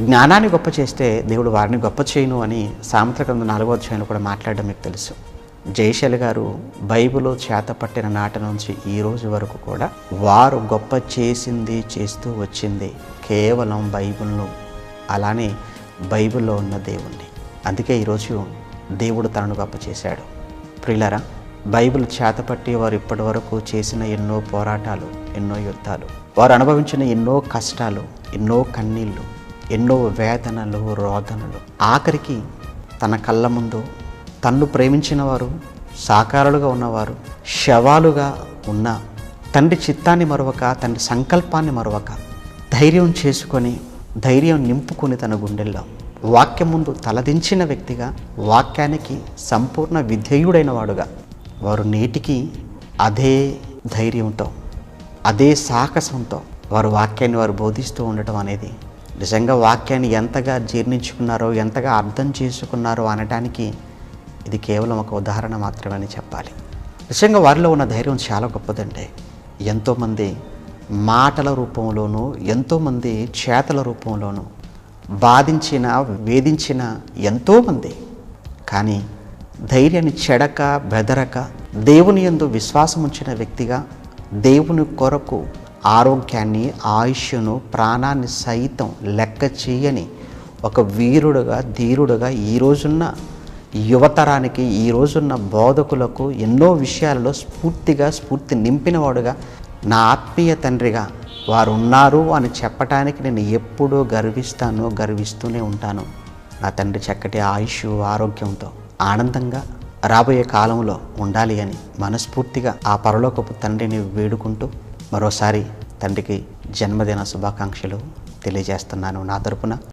జ్ఞానాన్ని గొప్ప చేస్తే దేవుడు వారిని గొప్ప చేయను అని సామెతల గ్రంథం 4వ అధ్యాయంలో కూడా మాట్లాడడం మీకు తెలుసు. జయశైలి గారు బైబిల్ చేత పట్టిన నాటి నుంచి ఈ రోజు వరకు కూడా వారు గొప్ప చేసింది చేస్తూ వచ్చింది కేవలం బైబిల్ను, అలానే బైబిల్లో ఉన్న దేవుణ్ణి. అందుకే ఈరోజు దేవుడు తనను గొప్ప చేశాడు. ప్రియులారా, బైబిల్ చేతపట్టి వారు ఇప్పటి వరకు చేసిన ఎన్నో పోరాటాలు, ఎన్నో యుద్ధాలు, వారు అనుభవించిన ఎన్నో కష్టాలు, ఎన్నో కన్నీళ్ళు, ఎన్నో వేదనలు, రోదనలు, ఆఖరికి తన కళ్ళ ముందు తన్ను ప్రేమించిన వారు, సాకారులుగా ఉన్నవారు శవాలుగా ఉన్న తండ్రి చిత్తాన్ని మరొక, తండ్రి సంకల్పాన్ని మరొక ధైర్యం చేసుకొని, ధైర్యం నింపుకొని తన గుండెల్లో వాక్యం ముందు తలదించిన వ్యక్తిగా, వాక్యానికి సంపూర్ణ విధేయుడైన వాడుగా వారు నేటికి అదే ధైర్యంతో, అదే సాహసంతో వారు వాక్యాన్ని వారు బోధిస్తూ ఉండటం అనేది నిజంగా వాక్యాన్ని ఎంతగా జీర్ణించుకున్నారో, ఎంతగా అర్థం చేసుకున్నారో అనటానికి ఇది కేవలం ఒక ఉదాహరణ మాత్రమే అని చెప్పాలి. నిజంగా వారిలో ఉన్న ధైర్యం చాలా గొప్పదండి. ఎంతోమంది మాటల రూపంలోనూ, ఎంతోమంది చేతల రూపంలోనూ బాధించిన, వేధించిన ఎంతోమంది, కానీ ధైర్యాన్ని చెడక, బెదరక, దేవుని యందు విశ్వాసం ఉంచిన వ్యక్తిగా, దేవుని కొరకు ఆరోగ్యాన్ని, ఆయుష్ను, ప్రాణాన్ని సైతం లెక్క చేయని ఒక వీరుడుగా, ధీరుడుగా ఈ రోజున్న యువతరానికి, ఈ రోజున్న బోధకులకు ఎన్నో విషయాలలో స్ఫూర్తి నింపినవాడుగా, నా ఆత్మీయ తండ్రిగా వారు ఉన్నారు అని చెప్పటానికి నేను ఎప్పుడూ గర్విస్తూనే ఉంటాను. నా తండ్రి చక్కటి ఆయుష్, ఆరోగ్యంతో ఆనందంగా రాబోయే కాలంలో ఉండాలి అని మనస్ఫూర్తిగా ఆ పరలోకపు తండ్రిని వేడుకుంటూ మరోసారి తండ్రికి జన్మదిన శుభాకాంక్షలు తెలియజేస్తున్నాను నా తరపున.